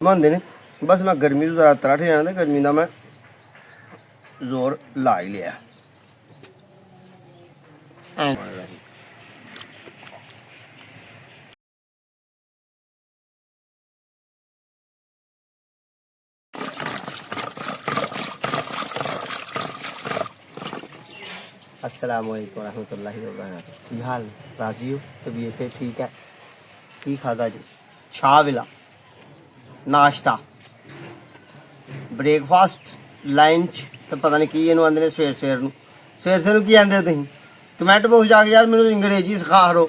बनते हैं। बस मैं गर्मी तो ज़रा तरह जाना, गर्मी का मैं जोर ला ही लिया। अस्सलामुअलैकुम रहमतुल्लाहि व बरकातुहू। की हाल राजी हो? तबीयत से ठीक है? की खादा जी? छा वेला नाश्ता ब्रेकफास्ट लंच तो पता नहीं की इनू आंदे ने सवेर सवेर की आंदे तुसीं कमेंट बॉक्स जाके यार मैनू अंग्रेजी सिखा करो।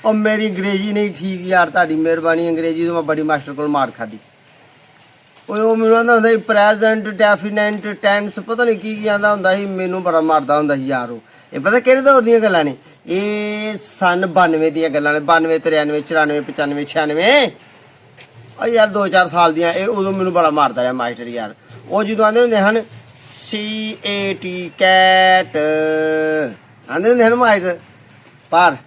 और मेरी अंग्रेजी नहीं ठीक यार, ताड़ी मेहरबानी। अंग्रेजी तो मैं बड़ी मास्टर को मार खादी। वो मैनू आंदा हुंदा सी प्रैजेंट डेफिनेट टेंस पता नहीं की आंदा हुंदा सी, मैनू बड़ा मारदा हुंदा सी यार। ये पता किहड़े दौर दियां गल्लां ने? ये सन 92 दियां गल्लां ने। 92 93 94 95 96 और यार 2-4 साल दियां। ये उदों मैनू बड़ा मारदा रहा मास्टर यार। वो जो आंदे हुंदे हन CAT कैट आंदे हुंदे हन मास्टर पर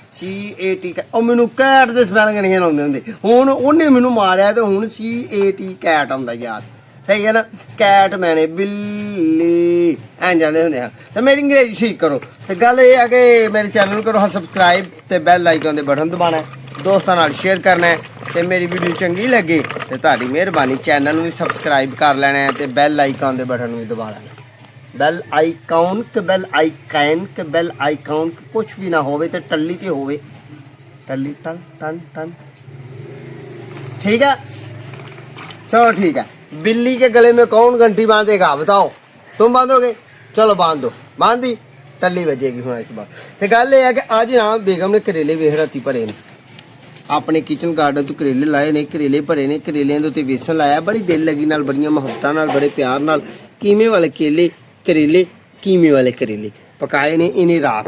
CAT और मैनू कैट दे स्पैलिंग नहीं आउंदे हुंदे। हुण उन्हें मैनू मारिया तो हुण CAT कैट आउंदा यार। सही है ना? कैट मैंने बिल्ली ऐं जांदे हुंदे हन। तो मेरी अंग्रेजी ठीक करो। तो गल ये है कि मेरे चैनल करो हाँ सबसक्राइब ते बैल आइकन दे बटन दबाना है, दोस्तां नाल शेयर करना है। तो मेरी वीडियो चंगी लगे तो ताड़ी मेहरबानी चैनल भी सबसक्राइब कर लेना है ते बैल आइकन दे बटन भी दबा लेना। बैल आइकॉन के बैल आइकन के बैल आइकॉन कुछ भी ना होवे ते टल्ली ते होवे टल्ली टन टन टन। ठीक है? चलो ठीक है। बिल्ली के गले में कौन घंटी बांधेगा बताओ? तुम बांधोगे? चलो बांध दो। बांध दी? टल्ली बजेगी हूँ इस बार। तो गल ये है कि अज ना बेगम ने करेले वेख राती भरे ने अपने किचन गार्डन तो। करेले लाए ने, करेले भरे ने, करेलियां दे उत्ते बेसन लाया बड़ी दिल लगी नाल, बड़ियां मुहब्बतां नाल, बड़े प्यार नाल। कीमे वाले करेले कीमे वाले करेले पकाए ने इन्हें रात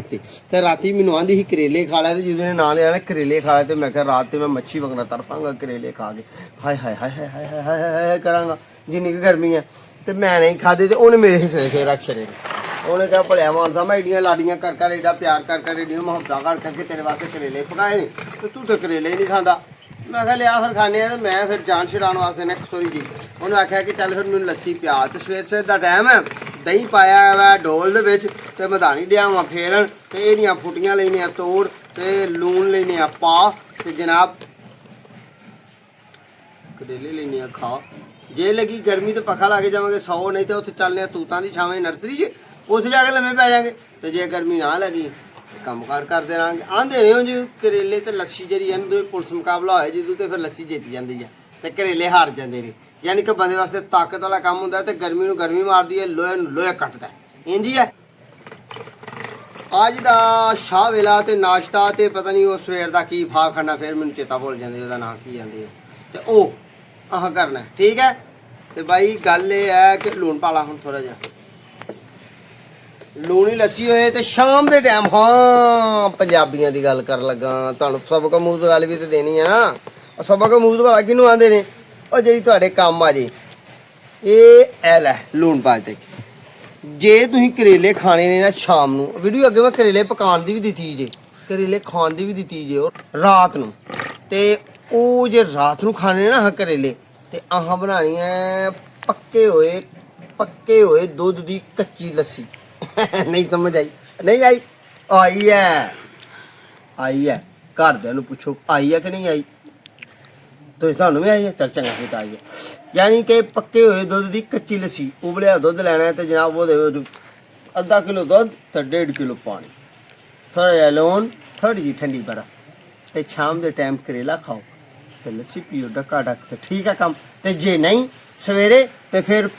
ते राती मैनू आंदी ही करेले खा लै। जिस दिन ना लिया करेले खा लै तो मैं रात मैं मच्छी वगना तरफांगा करेले खा के। हाय हाय हाय हाय हाय हाय हाय हाय करांगा जिन्नी की गर्मी है। तो मैं नहीं खाते तो उन्हें मेरे हिस्से से रख छड़े। उन्हें क्या भलिया मानसा मैं एडियां लाडियां कर एडा प्यार कर एडियां मुहब्बतां कर करके तेरे वास्ते करेले पकाए ने तो तू तो करेले ही नहीं खाता। मैं क्या लिया फिर खाने तो मैं फिर जान छड़ाने वास्ते ने सॉरी जी उन्हें आख्या कि चल फिर मैनू लस्सी पिया। तो सवेर का टाइम है, दही पाया वै डोल दे विच ते मधानी लिया वा फेरन ते एहदियां फुटियां लेनियां तोड़ ते लून लेने पा ते जनाब करेले लेने खा। जे लगी गर्मी तो पखा ला के जावांगे 100 नहीं तो उत्थे चलने तूतां दी छावें नर्सरी च उत्थे जाके लम्मे पै जाएंगे। तो जे गर्मी ना लगी काम कार करते रहेंगे। आंदे ने जी करेले तो लस्सी जी है पुलिस मुकाबला होए जो तो फिर लस्सी जीती जाती है तो करेले हार जाते हैं। यानी कि बंदे वास्ते ताकत वाला काम होंगे तो गर्मी में गर्मी मारती है, लोहे लोहे कटता है। इंज ही है अज का शाह वेला तो नाश्ता तो पता नहीं वो सवेर का की फा खाना फिर मैंने चेता भुल जाते उसका नाम की जाती है तो वह करना है। ठीक है? तो भाई गल ये है कि लून पाला हम थोड़ा जहा लूनी लस्सी होए तो शाम के टाइम। हाँ पंजाबियों की गल कर लगा तुहानू सबक मूद गल भी तो देनी है ना। सबक मूद वाला किनू आंदे ने और जी तुहाडे काम आ जी ये एल है लून पाते। जे तुसीं करेले खाने ने ना शाम नू वीडियो अगे मैं करेले पकाने की भी दिती जे करेले खाने की भी दिती जे और रात नू ते ओ जे रात नू खाने ने ना करेले ते अहां बनानी है पक्के होए दुध दी कच्ची लस्सी। नहीं समझ आई? नहीं आई? आई है घरदियां नू पुछो आई है कि नहीं आई? तो सानू भी आई है चल चंगा किता आई है। यानी कि पक्के हुए दुध की कच्ची लस्सी उबलिया दुध लैना है तो जनाब वो अद्धा किलो दुध तो 1.5 किलो पानी थोड़ा जहा लून थोड़ी जी ठंडी बर्फ तो शाम के टाइम करेला खाओ तो लस्सी पियो डका डक तो ठीक है काम। तो जे नहीं सवेरे तो फिर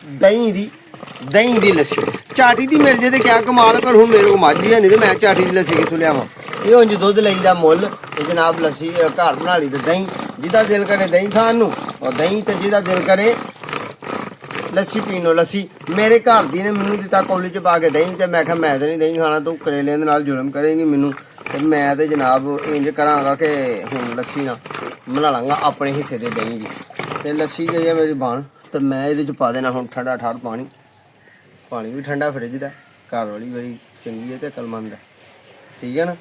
दही दी लस्सी चाटी दी मिल जाए तो क्या कमाल। पर हूँ मेरे को माझी है नहीं तो मैं चाटी दी लस्सी कितों लियावां? ये उंज दुध लईदा मुल तो जनाब लस्सी घर बना ली तो दही जिदा दिल करे दही खान नू और दही तो जिदा दिल करे लस्सी पीनो लस्सी। मेरे घर दी ने मैनू दिता कौली च पा के दही तो मैं मैं तो नहीं दही खाना तू करेले दे नाल जुलम करेगी मैनू तो मैं तो जनाब इंज करांगा कि हुण लस्सी ना बना लांगा अपने हिस्से दे दही दी ते लस्सी गई है मेरी बन तो मैं ये पा देना हूँ ठंडा ठार पानी भी ठंडा फ्रिज का घर वाली बड़ी चंगी है तो अकलमंद है। ठीक है ना?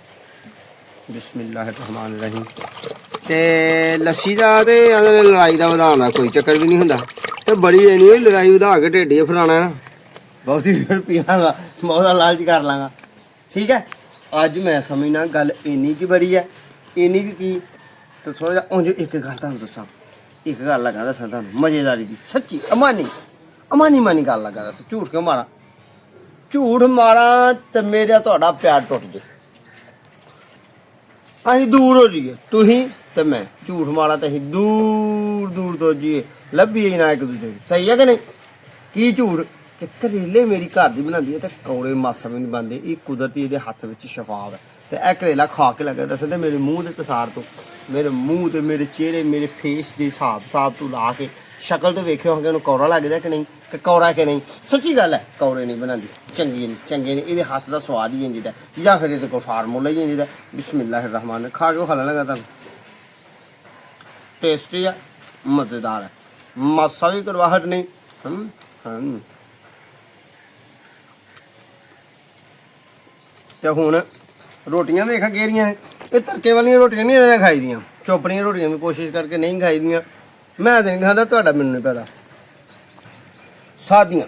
बिस्मिल्लाहिर्रहमानिर्रहीम। तो ਤੇ ਲੱਸੀ ਦਾ ਤੇ ਲੜਾਈ ਦਾ ਵਧਾਉਣ ਦਾ ਕੋਈ ਚੱਕਰ ਵੀ ਨਹੀਂ ਹੁੰਦਾ ਤੇ ਬੜੀ ਇਹ ਨਹੀਂ ਲੜਾਈ ਵਧਾ ਕੇ ਢੇਡੀ ਫਲਾਣਾ ਨਾ ਬਹੁਤੀ ਫਿਰ ਪੀ ਲਾਂਗਾ ਬਹੁਤਾ ਲਾਲਚ ਕਰ ਲਾਂਗਾ ਠੀਕ ਹੈ। ਅੱਜ ਮੈਂ ਸਮਝਣਾ ਗੱਲ ਇੰਨੀ ਕੀ ਬੜੀ ਹੈ ਇੰਨੀ ਕੀ ਤੇ ਥੋੜਾ ਜਿਹਾ ਉਂਝ ਇੱਕ ਗੱਲ ਤੁਹਾਨੂੰ ਦੱਸਾਂ ਇੱਕ ਗੱਲ ਲੱਗਾ ਦੱਸਾਂ ਤੁਹਾਨੂੰ ਮਜ਼ੇਦਾਰੀ ਦੀ ਸੱਚੀ ਅਮਾਨੀ ਗੱਲ ਲੱਗਾ ਦੱਸ ਝੂਠ ਕਿਉਂ ਮਾਰਾਂ ਝੂਠ ਮਾਰਾਂ ਤੇ ਮੇਰਾ ਤੁਹਾਡਾ ਪਿਆਰ ਟੁੱਟ ਜੇ ਅਸੀਂ ਦੂਰ ਹੋ ਜਾਈਏ ਤੁਸੀਂ ਤੇ ਮੈਂ ਝੂਠ ਮਾਰਾਂ ਤੇ ਅਸੀਂ ਦੂਰ ਤੋਂ ਜੀਏ ਲੱਭੀਏ ਨਾ ਇੱਕ ਦੂਜੇ ਸਹੀ ਹੈ ਕਿ ਨਹੀਂ ਕੀ ਝੂਠ ਕਿ ਕਰੇਲੇ ਮੇਰੀ ਘਰ ਦੀ ਬਣਾਉਂਦੀ ਹੈ ਤੇ ਕੌੜੇ ਮਾਸਾ ਵੀ ਨਹੀਂ ਬਣਦੇ ਇਹ ਕੁਦਰਤੀ ਇਹਦੇ ਹੱਥ ਵਿੱਚ ਸ਼ਫਾਫ ਹੈ ਤੇ ਇਹ ਕਰੇਲਾ ਖਾ ਕੇ ਲੱਗਾ ਦੱਸਦੇ ਮੇਰੇ ਮੂੰਹ ਦੇ ਤਸਾਰ ਤੋਂ ਮੇਰੇ ਮੂੰਹ ਤੇ ਮੇਰੇ ਚਿਹਰੇ ਮੇਰੇ ਫੇਸ ਦੇ ਹਿਸਾਬ ਤੋਂ ਲਾ ਕੇ ਸ਼ਕਲ ਤੇ ਵੇਖਿਓ ਕਿ ਉਹਨੂੰ ਕੌੜਾ ਲੱਗਦਾ ਕਿ ਨਹੀਂ ਕਿ ਕੌੜਾ ਕਿ ਨਹੀਂ ਸੱਚੀ ਗੱਲ ਹੈ ਕੌੜੇ ਨਹੀਂ ਬਣਾਉਂਦੀ ਚੰਗੇ ਨਹੀਂ ਇਹਦੇ ਹੱਥ ਦਾ ਸਵਾਦ ਹੀ ਇੰਝ ਦਾ ਜਾਂ ਫਿਰ ਇਹਦੇ ਕੋਲ ਫਾਰਮੂਲਾ ਹੀ ਇੰਝ ਦਾ ਬਿਸਮਿਲ੍ਲਾਹਿਰ ਰਹਿਮਾਨ ਖਾ ਕੇ ਖਾ ਲੈਣ ਲੱਗਾ ਤੁਹਾਨੂੰ ਟੇਸਟੀ ਆ ਮਜ਼ੇਦਾਰ ਹੈ ਮਾਸਾ ਵੀ ਕਰਵਾਹਟ ਨਹੀਂ ਤੇ ਹੁਣ ਰੋਟੀਆਂ ਵੇਖਾਂ ਕਿਹੜੀਆਂ ਨੇ ਇਹ ਤੜਕੇ ਵਾਲੀਆਂ ਰੋਟੀਆਂ ਨਹੀਂ ਇਹਨਾਂ ਖਾਈ ਦੀਆਂ ਚੋਪੜੀਆਂ ਰੋਟੀਆਂ ਵੀ ਕੋਸ਼ਿਸ਼ ਕਰਕੇ ਨਹੀਂ ਖਾਈ ਦੀਆਂ ਮੈਂ ਤਾਂ ਨਹੀਂ ਖਾਂਦਾ ਤੁਹਾਡਾ ਮੈਨੂੰ ਨਹੀਂ ਪਤਾ ਸਾਦੀਆਂ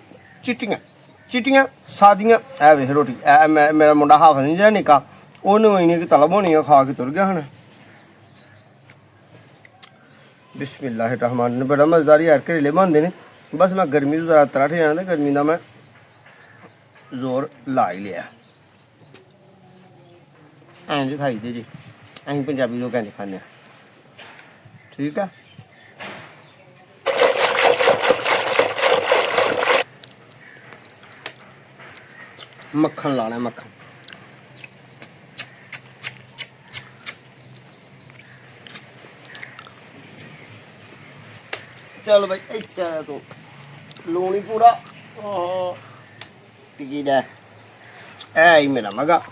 ਚਿੱਟੀਆਂ ਸਾਦੀਆਂ ਇਹ ਵੇਖ ਰੋਟੀ ਇਹ ਮੇਰਾ ਮੁੰਡਾ ਹਾਫਿਜ਼ ਨਹੀਂ ਜਿਹੜਾ ਨਿੱਕਾ ਉਹਨੂੰ ਇੰਨੀ ਕਿ ਤਲਬ ਹੋਣੀ ਆ ਖਾ ਕੇ ਤੁਰ ਗਿਆ ਹੁਣ ਬਿਸਮਿਲ੍ਲਾਹਿਰ ਰਹਿਮਾਨ ਬੜਾ ਮਜ਼ੇਦਾਰ ਯਾਰ ਕਰੇਲੇ ਬਣਦੇ ਨੇ ਬਸ ਮੈਂ ਗਰਮੀ ਤੋਂ ਜ਼ਰਾ ਤਰਟ ਜਾਣਾ ਤੇ ਗਰਮੀ ਦਾ ਮੈਂ ਜ਼ੋਰ ਲਾ ਹੀ ਲਿਆ ਇੰਝ ਖਾਈਦੇ ਜੀ ਅਸੀਂ ਪੰਜਾਬੀ ਲੋਕ ਇੰਝ ਖਾਂਦੇ ਹਾਂ ਠੀਕ ਆ ਮੱਖਣ ਲਾਣਾ ਮੱਖਣ ਚੱਲ ਬਈ ਇੱਥੇ ਤੋਂ ਲੂਣ ਹੀ ਪੂਰਾ ਟਿਕੀ ਦਾ ਐ ਹੀ ਮੇਰਾ ਮਗਾ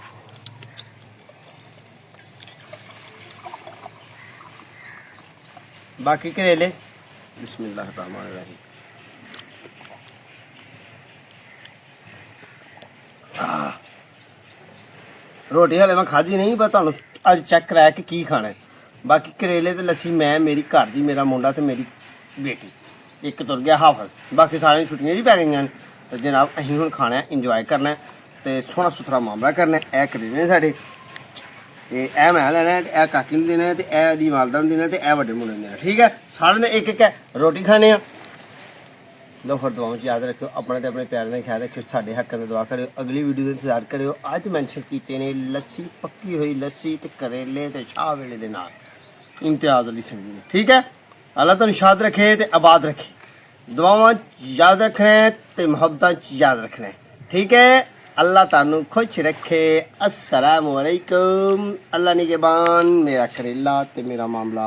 ਬਾਕੀ ਕਰੇਲੇ ਬਿਸਮਿਲ੍ਲਾਹਿਰ ਰਹਿਮਾਨਿਰ ਰਹੀਮ ਰੋਟੀ ਹਲੇ ਮੈਂ ਖਾਧੀ ਨਹੀਂ ਪਰ ਤੁਹਾਨੂੰ ਅੱਜ ਚੈੱਕ ਕਰਾਇਆ ਕਿ ਕੀ ਖਾਣਾ ਬਾਕੀ ਕਰੇਲੇ ਤੇ ਲੱਸੀ ਮੈਂ ਮੇਰੀ ਘਰ ਦੀ ਮੇਰਾ ਮੁੰਡਾ ਤੇ ਮੇਰੀ ਬੇਟੀ ਇੱਕ ਤੁਰ ਗਿਆ ਹਾਫਿਜ਼ ਬਾਕੀ ਸਾਰਿਆਂ ਛੁੱਟੀਆਂ ਜੀ ਪੈ ਗਈਆਂ ਨੇ ਤੇ ਜਨਾਬ ਅਸੀਂ ਹੁਣ ਖਾਣਾ ਇੰਜੋਏ ਕਰਨਾ ਤੇ ਸੋਹਣਾ ਸੁਥਰਾ ਮਾਮਲਾ ਕਰਨਾ ਇਹ ਕਰੇਲੇ ਸਾਡੇ ਤੇ ਇਹ ਮੈਂ ਲੈਣਾ ਤੇ ਇਹ ਕਾਕੀ ਨੂੰ ਦੇਣਾ ਤੇ ਇਹ ਦੀ ਵਾਲਦਾ ਨੂੰ ਦੇਣਾ ਤੇ ਇਹ ਵੱਡੇ ਮੁੰਡੇ ਨੂੰ ਦੇਣਾ ਠੀਕ ਹੈ ਸਾਰਿਆਂ ਨੇ ਇੱਕ ਰੋਟੀ ਖਾਣੇ ਆ ਦੋ ਫਿਰ ਦੁਆਵਾਂ 'ਚ ਯਾਦ ਰੱਖਿਓ ਆਪਣੇ ਤੇ ਆਪਣੇ ਪਿਆਰ ਨਾਲ ਖਿਆਲ ਰੱਖਿਓ ਸਾਡੇ ਹੱਕਾਂ ਦਾ ਦੁਆ ਕਰਿਓ ਅਗਲੀ ਵੀਡੀਓ ਦਾ ਇੰਤਜ਼ਾਰ ਕਰਿਓ ਅੱਜ ਮੈਂਸ਼ਨ ਕੀਤੇ ਨੇ ਲੱਸੀ ਪੱਕੀ ਹੋਈ ਲੱਸੀ ਤੇ ਕਰੇਲੇ ਤੇ ਸ਼ਾਹ ਵੇਲੇ ਦੇ ਨਾਲ ਇਮਤਿਆਜ਼ ਅਲੀ ਸੰਗੀ ਨੇ ਠੀਕ ਹੈ ਅੱਲਾਹ ਤੁਹਾਨੂੰ ਸ਼ਾਦ ਰੱਖੇ ਤੇ ਆਬਾਦ ਰੱਖੇ ਦੁਆਵਾਂ ਯਾਦ ਰੱਖਣਾ ਤੇ ਮੁਹੱਬਤਾਂ 'ਚ ਯਾਦ ਰੱਖਣਾ ਠੀਕ ਹੈ अल्लाह तानू खुश रखे अस्सलामु अलैकुम अल्लाह निगहबान मेरा शरीला ते मेरा मामला